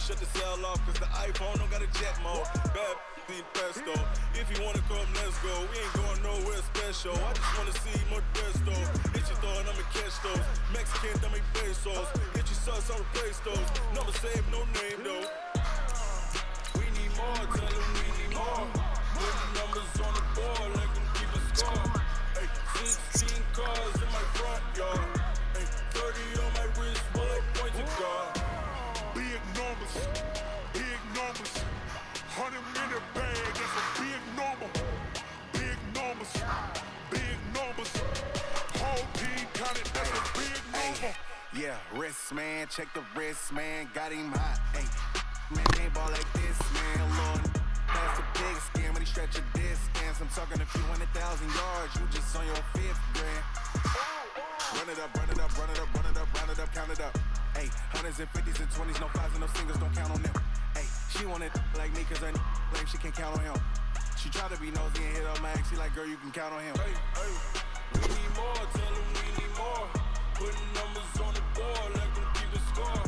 to shut the cell off, cause the iPhone don't got a jet mode. Bad be presto. If you wanna come, let's go. We ain't going nowhere special. I just wanna see Modesto. Hit your thought, I'ma catch those. Mexican, dummy pesos. Hit your sus, I'll replace those. Number save, no name though. We need more, tell them we need more. Put the numbers on the board, let them keep a score. Ay, 16 cars in my front yard. Ay, 30 on my wrist, bullet point to God. Big numbers, big numbers. 100 minute bag, that's a big number. Big numbers, big numbers. Whole team counted, that's a big number. Yeah, wrist man, check the wrist man, got him hot. Ay, man, ain't ball like this, man. Lord, that's a big scam, but he stretch a distance. I'm talking a few 100,000 yards, you just on your fifth grand. Run it up, run it up, run it up, run it up, round it up, count it up. Ay, hundreds and fifties and 20s, no fives and no singles, don't count on them. Ay, she wanted like me, cause her like she can count on him. She tried to be nosy and hit up Max, she like, girl, you can count on him. Hey, hey, we need more, tell them we need more. Putting numbers on the board, let them keep the score.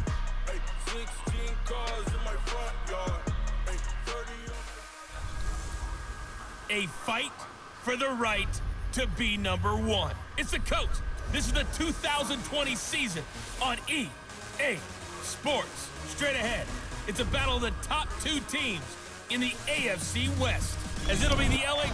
Hey, 16 cars in my front yard. Hey, 30 on... A fight for the right to be number one. It's the coach. This is the 2020 season on EA Sports. Straight ahead, it's a battle of the top two teams in the AFC West, as it'll be the LA...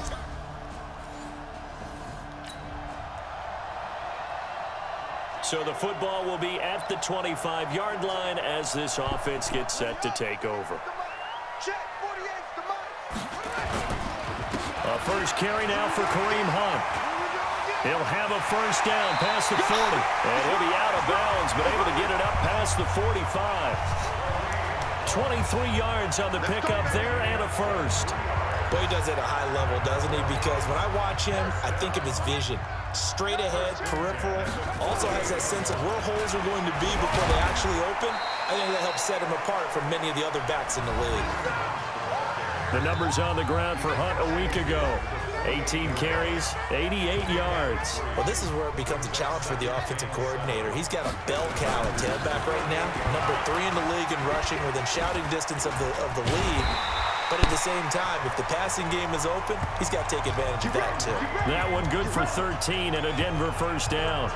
So the football will be at the 25-yard line as this offense gets set to take over. A first carry now for Kareem Hunt. He'll have a first down past the 40. And he'll be out of bounds, but able to get it up past the 45. 23 yards on the pickup there and a first. Boy, he does it at a high level, doesn't he? Because when I watch him, I think of his vision. Straight ahead, peripheral. Also has that sense of where holes are going to be before they actually open. I think that helps set him apart from many of the other backs in the league. The numbers on the ground for Hunt a week ago. 18 carries, 88 yards. Well, this is where it becomes a challenge for the offensive coordinator. He's got a bell cow at tailback right now, number 3 in the league in rushing, within shouting distance of the lead. But at the same time, if the passing game is open, he's got to take advantage of that too. That one good for 13 and a Denver first down.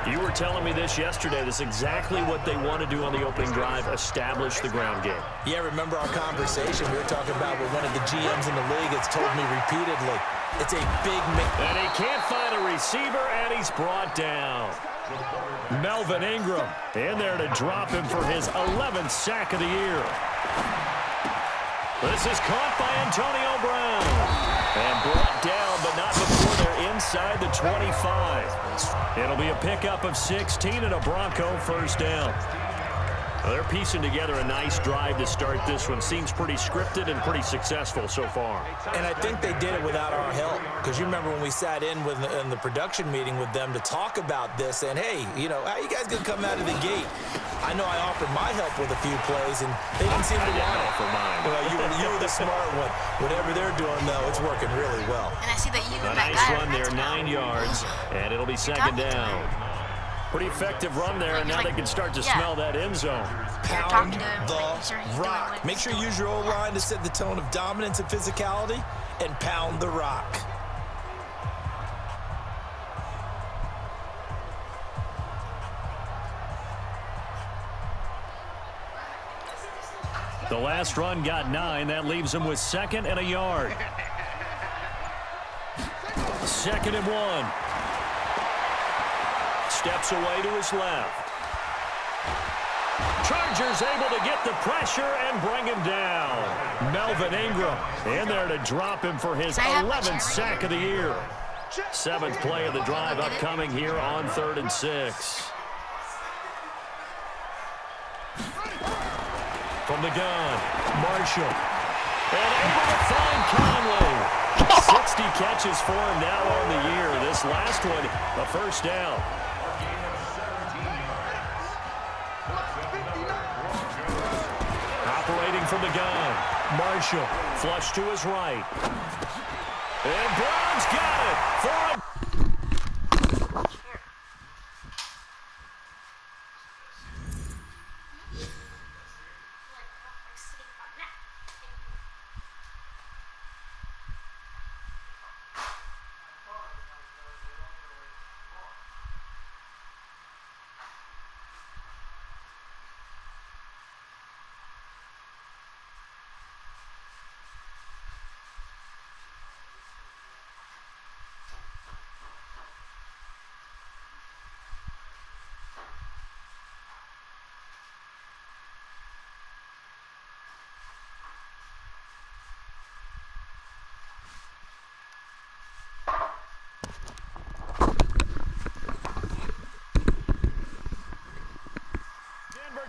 You were telling me this yesterday. That's exactly what they want to do on the opening drive, establish the ground game. Yeah, remember our conversation we were talking about with one of the GMs in the league that's told me repeatedly, it's a big... And he can't find a receiver, and he's brought down. Melvin Ingram in there to drop him for his 11th sack of the year. This is caught by Antonio Brown. And brought down, but not before they're inside the 25. It'll be a pickup of 16 and a Bronco first down. Well, they're piecing together a nice drive to start this one. Seems pretty scripted and pretty successful so far. And I think they did it without our help. Because you remember when we sat in the production meeting with them to talk about this, and hey, you know, how you guys going to come out of the gate? I know I offered my help with a few plays, and they didn't seem to want it. For mine. Well, you were the smart one. Whatever they're doing, though, it's working really well. And I see that you A nice run there, 9 yards, and it'll be second down. Pretty effective run there, and now they can start to smell that end zone. Pound the rock. Make sure you use your O-line to set the tone of dominance and physicality, and pound the rock. The last run got 9. That leaves him with second and a yard. Second and 1. Steps away to his left. Chargers able to get the pressure and bring him down. Melvin Ingram in there to drop him for his 11th sack of the year. 7th play of the drive upcoming here on 3rd and 6. From the gun, Marshall. And able to find Conley. 60 catches for him now on the year. This last one, a first down. Operating from the gun, Marshall. Flush to his right. And Brown's got it for a...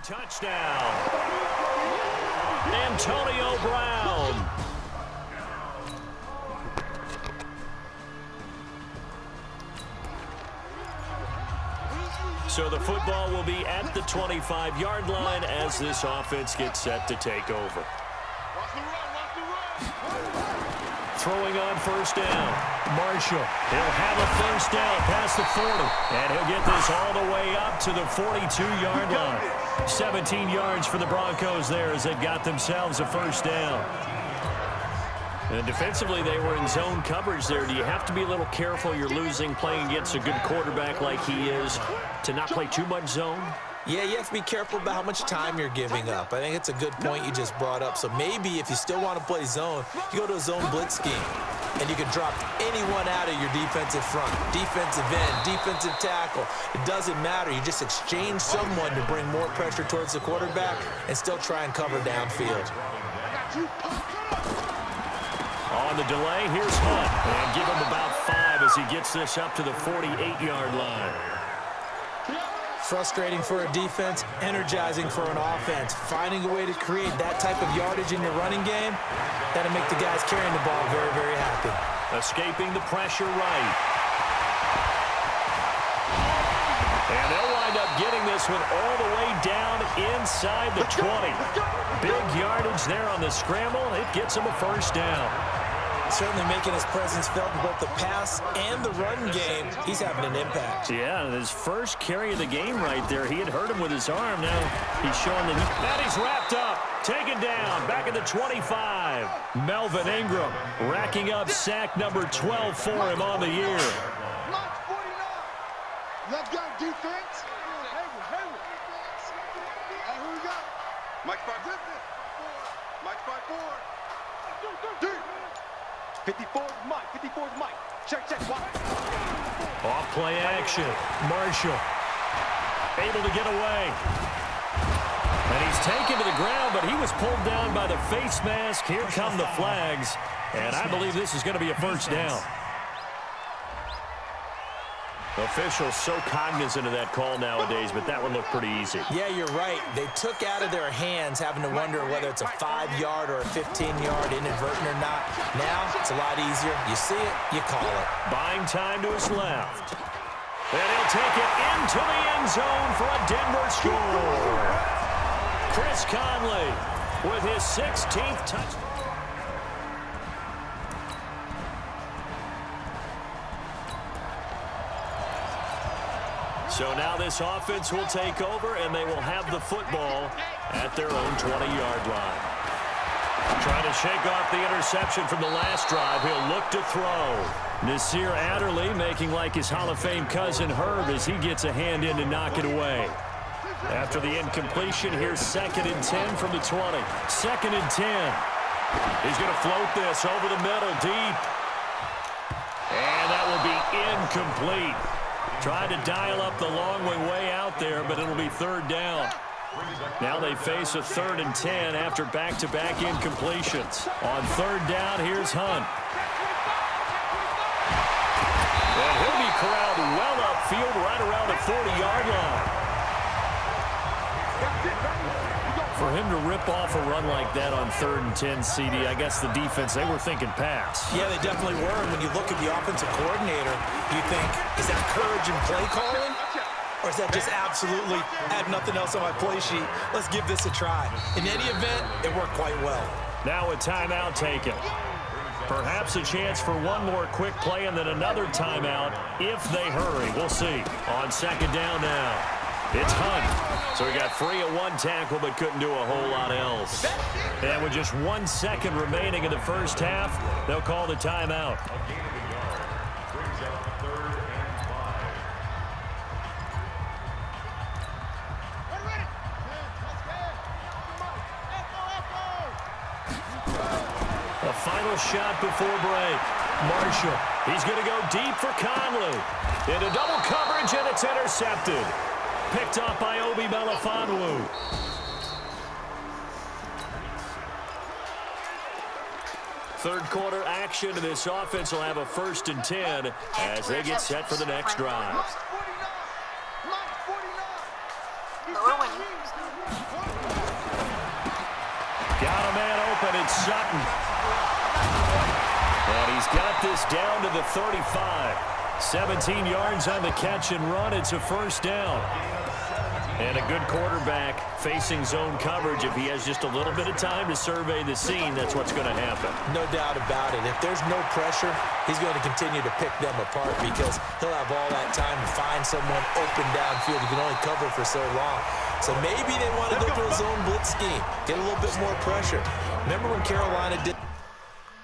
touchdown. Antonio Brown. So the football will be at the 25-yard line as this offense gets set to take over. Throwing on first down. Marshall. He'll have a first down past the 40. And he'll get this all the way up to the 42-yard line. 17 yards for the Broncos there as they got themselves a first down. And defensively, they were in zone coverage there. Do you have to be a little careful? You're losing playing against a good quarterback like he is to not play too much zone? Yeah, you have to be careful about how much time you're giving up. I think it's a good point you just brought up. So maybe if you still want to play zone, you go to a zone blitz scheme. And you can drop anyone out of your defensive front, defensive end, defensive tackle. It doesn't matter. You just exchange someone to bring more pressure towards the quarterback and still try and cover downfield. On the delay, here's Hunt. And give him about 5 as he gets this up to the 48-yard line. Frustrating for a defense, energizing for an offense. Finding a way to create that type of yardage in your running game, that'll make the guys carrying the ball very, very happy. Escaping the pressure right. And they'll wind up getting this one all the way down inside the 20. Big yardage there on the scramble. It gets him a first down. Certainly making his presence felt in both the pass and the run game. He's having an impact. Yeah, his first carry of the game right there. He had hurt him with his arm. Now he's showing that he's wrapped up. Taken down. Back at the 25. Melvin Ingram racking up sack number 12 for him on the year. Let's go, defense. Hayward. Hey, who we got? Mike 5-4. Mike 5-4. 54's Mike. Check. Off play action. Marshall able to get away. And he's taken to the ground, but he was pulled down by the face mask. Here come the flags. And I believe this is going to be a first down. Officials so cognizant of that call nowadays, but that one looked pretty easy. Yeah, you're right. They took out of their hands having to wonder whether it's a 5-yard or a 15-yard inadvertent or not. Now, it's a lot easier. You see it, you call it. Buying time to his left. And he'll take it into the end zone for a Denver score. Chris Conley with his 16th touchdown. So now this offense will take over, and they will have the football at their own 20-yard line. Trying to shake off the interception from the last drive. He'll look to throw. Nasir Adderley making like his Hall of Fame cousin Herb as he gets a hand in to knock it away. After the incompletion, here's 2nd and 10 from the 20. 2nd and 10. He's going to float this over the middle deep. And that will be incomplete. Tried to dial up the long way out there, but it'll be 3rd down. Now they face a 3rd and 10 after back-to-back incompletions. On 3rd down, here's Hunt. And he'll be corralled well upfield right around the 40-yard line. For him to rip off a run like that on 3rd and 10, CD, I guess the defense, they were thinking pass. Yeah, they definitely were. And when you look at the offensive coordinator, you think, is that courage in play calling? Or is that just absolutely, I have nothing else on my play sheet, let's give this a try? In any event, it worked quite well. Now a timeout taken. Perhaps a chance for one more quick play and then another timeout if they hurry. We'll see. On 2nd down now, it's Hunt. So he got free of one tackle but couldn't do a whole lot else. And with just 1 second remaining in the first half, they'll call the timeout. A final shot before break. Marshall, he's going to go deep for Conley. Into double coverage, and it's intercepted. Picked up by Obi Melifonwu. Third quarter action, and this offense will have a 1st and 10 as they get set for the next drive. open. It's Sutton. And he's got this down to the 35. 17 yards on the catch and run. It's a first down. And a good quarterback facing zone coverage. If he has just a little bit of time to survey the scene, that's what's going to happen. No doubt about it. If there's no pressure, he's going to continue to pick them apart because he'll have all that time to find someone open downfield. He can only cover for so long. So maybe they want to go to a zone blitz scheme, get a little bit more pressure. Remember when Carolina did?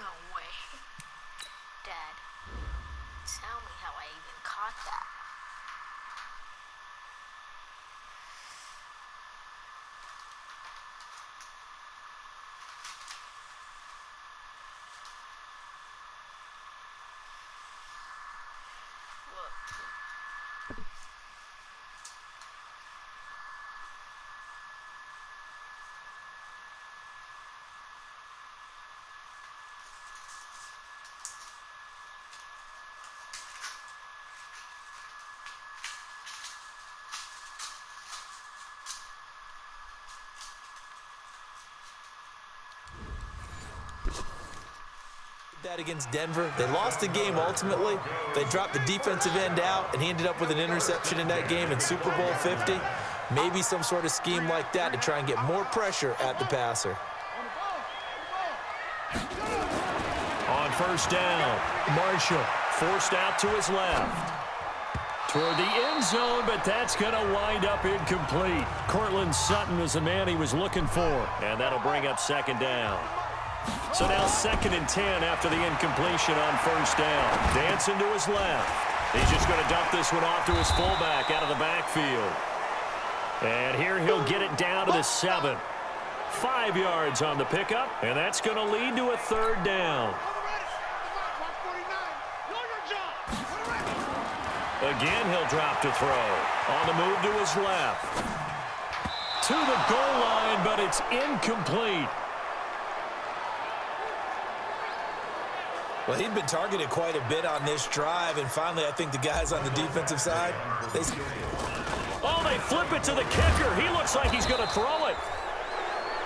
No way. Dad, tell me how I even caught that. Look. That against Denver. They lost the game ultimately. They dropped the defensive end out, and he ended up with an interception in that game in Super Bowl 50. Maybe some sort of scheme like that to try and get more pressure at the passer. On first down, Marshall forced out to his left. Toward the end zone, but that's going to wind up incomplete. Cortland Sutton was the man he was looking for, and that'll bring up second down. So now 2nd and 10 after the incompletion on first down. Dancing to his left. He's just going to dump this one off to his fullback out of the backfield. And here he'll get it down to the 7. 5 yards on the pickup, and that's going to lead to a third down. Again, he'll drop to throw. On the move to his left. To the goal line, but it's incomplete. Well, he'd been targeted quite a bit on this drive, and finally I think the guys on the defensive side, they flip it to the kicker. He looks like he's going to throw it.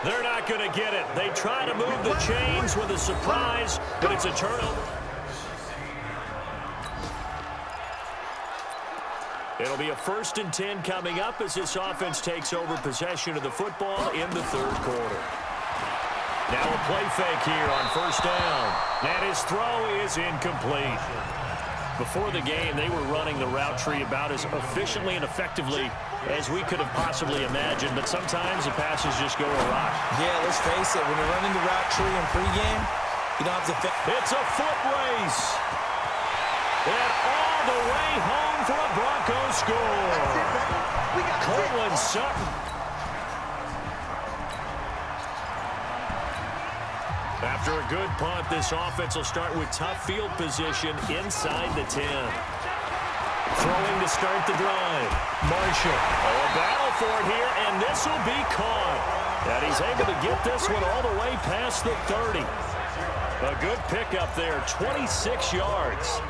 They're not going to get it. They try to move the chains with a surprise, but it's a turnover. It'll be a 1st and 10 coming up as this offense takes over possession of the football in the third quarter. Now a play fake here on first down. And his throw is incomplete. Before the game, they were running the route tree about as efficiently and effectively as we could have possibly imagined, but sometimes the passes just go awry. Yeah, let's face it, when you're running the route tree in pregame, you don't have to... It's a foot race. And all the way home for a Broncos score. Cortland Sutton. After a good punt, this offense will start with tough field position inside the 10. Throwing to start the drive. Marshall. Oh, a battle for it here, and this will be caught. And he's able to get this one all the way past the 30. A good pickup there, 26 yards.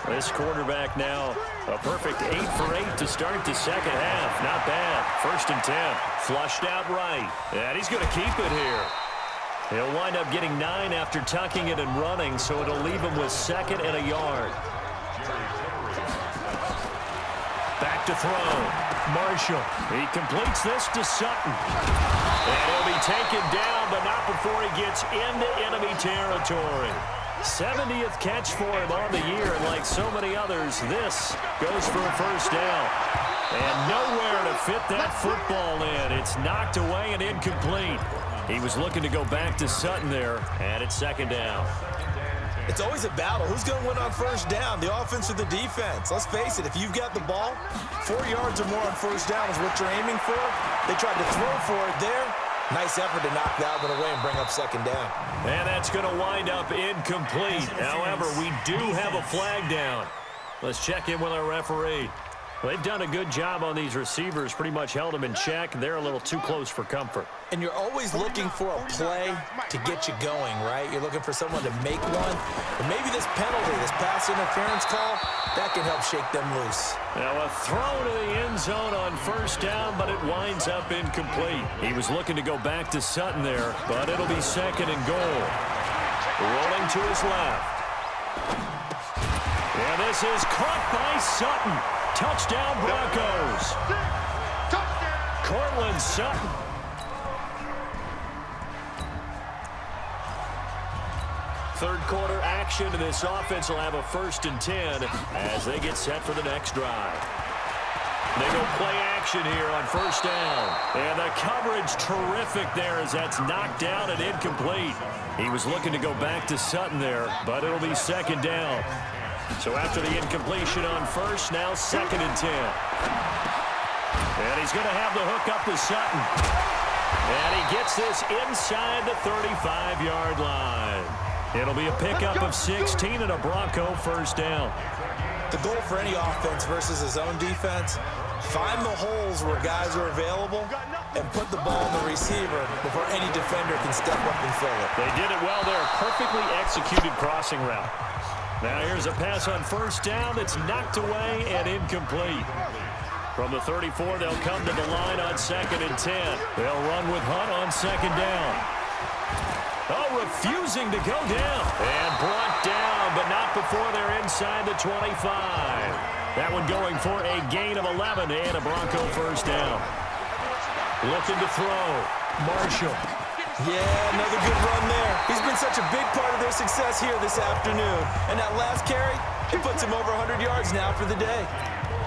This quarterback now a perfect 8 for 8 to start the second half. Not bad. 1st and 10. Flushed out right. And he's going to keep it here. He'll wind up getting 9 after tucking it and running, so it'll leave him with 2nd and a yard. Back to throw. Marshall. He completes this to Sutton. And he'll be taken down, but not before he gets into enemy territory. 70th catch for him on the year, and like so many others, this goes for a first down. And nowhere to fit that football in. It's knocked away and incomplete. He was looking to go back to Sutton there, and it's 2nd down. It's always a battle. Who's going to win on first down, the offense or the defense? Let's face it, if you've got the ball, 4 yards or more on first down is what you're aiming for. They tried to throw for it there. Nice effort to knock that one away and bring up 2nd down. And that's going to wind up incomplete. However, we do have a flag down. Let's check in with our referee. They've done a good job on these receivers, pretty much held them in check. They're a little too close for comfort. And you're always looking for a play to get you going, right? You're looking for someone to make one. And maybe this penalty, this pass interference call, that can help shake them loose. Now a throw to the end zone on first down, but it winds up incomplete. He was looking to go back to Sutton there, but it'll be second and goal. Rolling to his left. And this is caught by Sutton. Touchdown Broncos. Cortland Sutton. Third quarter action, and this offense will have a 1st and 10 as they get set for the next drive. They go play action here on first down. And the coverage terrific there as that's knocked down and incomplete. He was looking to go back to Sutton there, but it'll be second down. So after the incompletion on first, now 2nd and 10. And he's going to have the hook up to Sutton. And he gets this inside the 35-yard line. It'll be a pickup of 16 and a Bronco first down. The goal for any offense versus his own defense, find the holes where guys are available and put the ball in the receiver before any defender can step up and fill it. They did it well there. Perfectly executed crossing route. Now here's a pass on first down that's knocked away and incomplete. From the 34, they'll come to the line on 2nd and 10. They'll run with Hunt on 2nd down. Oh, refusing to go down. And brought down, but not before they're inside the 25. That one going for a gain of 11 and a Bronco first down. Looking to throw. Marshall. Yeah, another good run there. He's been such a big part of their success here this afternoon. And that last carry, it puts him over 100 yards now for the day.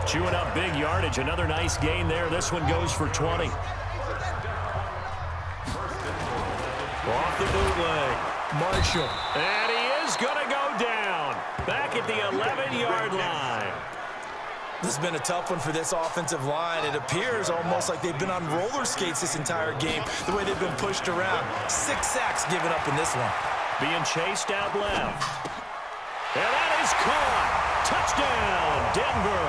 Chewing up big yardage. Another nice gain there. This one goes for 20. Off the bootleg. Marshall. And he is going to go down. Back at the 11-yard line. This has been a tough one for this offensive line. It appears almost like they've been on roller skates this entire game, the way they've been pushed around. 6 sacks given up in this one. Being chased out left. And that is caught. Touchdown, Denver.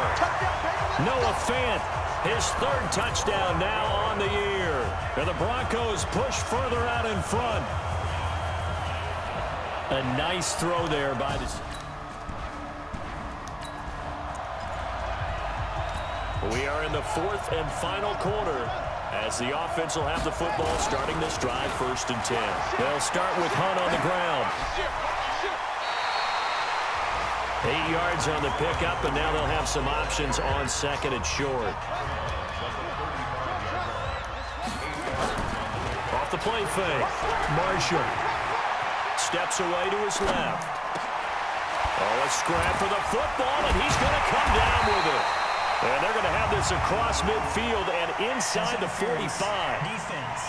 Noah Fant, his 3rd touchdown now on the year. And the Broncos push further out in front. A nice throw there by the... We are in the 4th and final quarter as the offense will have the football starting this drive 1st and 10. They'll start with Hunt on the ground. 8 yards on the pickup, and now they'll have some options on 2nd and short. Off the play fake. Marshall steps away to his left. Oh, a scrap for the football, and he's going to come down with it. And they're going to have this across midfield and inside the 45. Defense.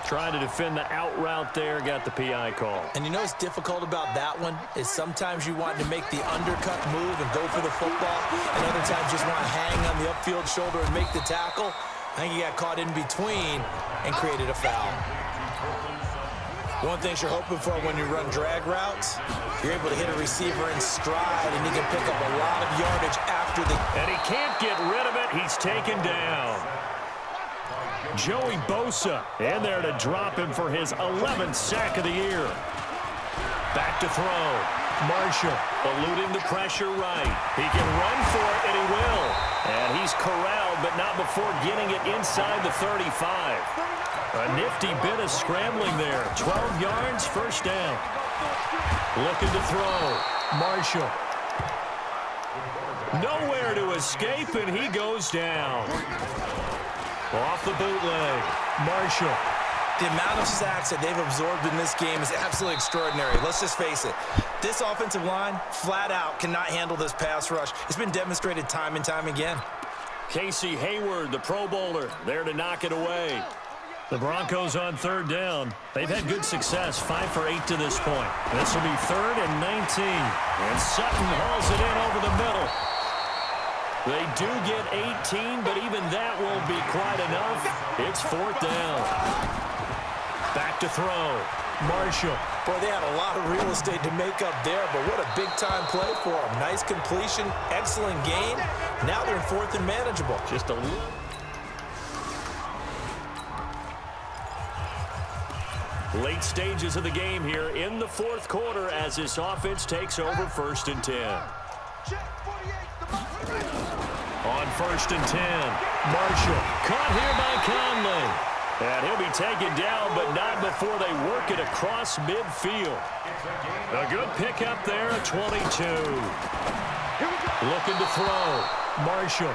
Trying to defend the out route there, got the PI call. And you know what's difficult about that one is sometimes you want to make the undercut move and go for the football, and other times just want to hang on the upfield shoulder and make the tackle. I think he got caught in between and created a foul. One thing you're hoping for when you run drag routes, you're able to hit a receiver in stride, and he can pick up a lot of yardage after the... And he can't get rid of it. He's taken down. Joey Bosa in there to drop him for his 11th sack of the year. Back to throw. Marshall eluding the pressure right. He can run for it, and he will. And he's corralled, but not before getting it inside the 35. A nifty bit of scrambling there. 12 yards, first down. Looking to throw. Marshall. Nowhere to escape, and he goes down. Off the bootleg. Marshall. The amount of sacks that they've absorbed in this game is absolutely extraordinary. Let's just face it. This offensive line, flat out, cannot handle this pass rush. It's been demonstrated time and time again. Casey Hayward, the Pro Bowler, there to knock it away. The Broncos on 3rd down. They've had good success, 5 for 8 to this point. This will be 3rd and 19. And Sutton hauls it in over the middle. They do get 18, but even that won't be quite enough. It's 4th down. Back to throw. Marshall Boy, they had a lot of real estate to make up there, but what a big-time play for them. Nice completion, excellent gain. Now they're in fourth and manageable. Just a little. Late stages of the game here in the fourth quarter as this offense takes over first and 10. On first and 10, Marshall caught here by Conley. And he'll be taken down, but not before they work it across midfield. A good pickup there at 22. Looking to throw. Marshall.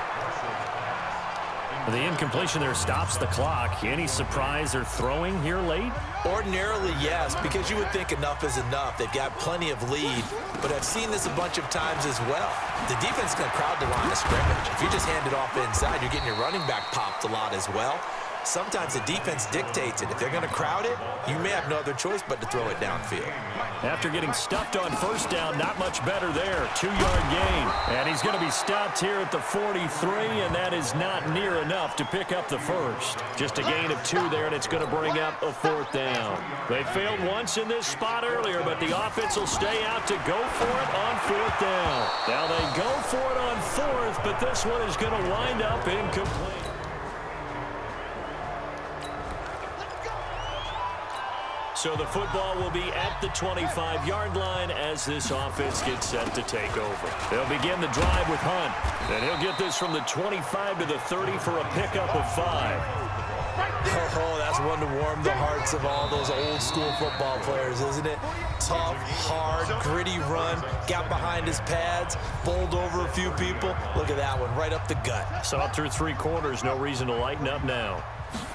The incompletion there stops the clock. Any surprise they're throwing here late? Ordinarily, yes, because you would think enough is enough. They've got plenty of lead, but I've seen this a bunch of times as well. The defense can crowd the line of scrimmage. If you just hand it off inside, you're getting your running back popped a lot as well. Sometimes the defense dictates it. If they're going to crowd it, you may have no other choice but to throw it downfield. After getting stuffed on first down, not much better there. 2-yard gain. And he's going to be stopped here at the 43, and that is not near enough to pick up the first. Just a gain of 2 there, and it's going to bring up a fourth down. They failed once in this spot earlier, but the offense will stay out to go for it on fourth down. Now they go for it on fourth, but this one is going to wind up incomplete. So the football will be at the 25-yard line as this offense gets set to take over. They'll begin the drive with Hunt, and he'll get this from the 25 to the 30 for a pickup of 5. Oh, that's one to warm the hearts of all those old-school football players, isn't it? Tough, hard, gritty run, got behind his pads, bowled over a few people. Look at that one, right up the gut. Saw through 3 quarters, no reason to lighten up now.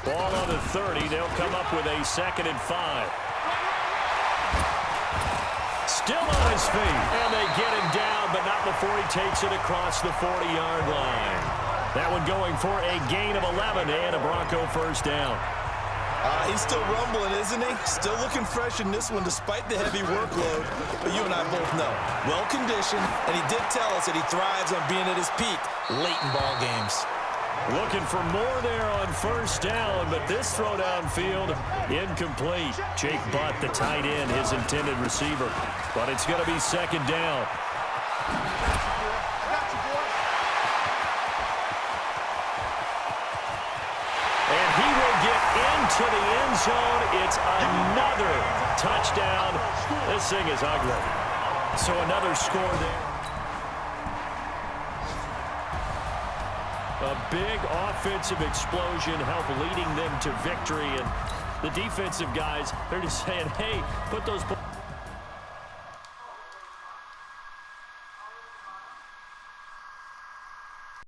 Ball on the 30. They'll come up with a 2nd and 5. Still on his feet. And they get him down, but not before he takes it across the 40-yard line. That one going for a gain of 11 and a Bronco first down. He's still rumbling, isn't he? Still looking fresh in this one despite the heavy workload. But you and I both know, well-conditioned, and he did tell us that he thrives on being at his peak late in ball games. Looking for more there on first down, but this throw downfield, incomplete. Jake Butt, the tight end, his intended receiver. But it's going to be 2nd down. And he will get into the end zone. It's another touchdown. This thing is ugly. So another score there. A big offensive explosion helped leading them to victory. And the defensive guys, they're just saying, hey, put those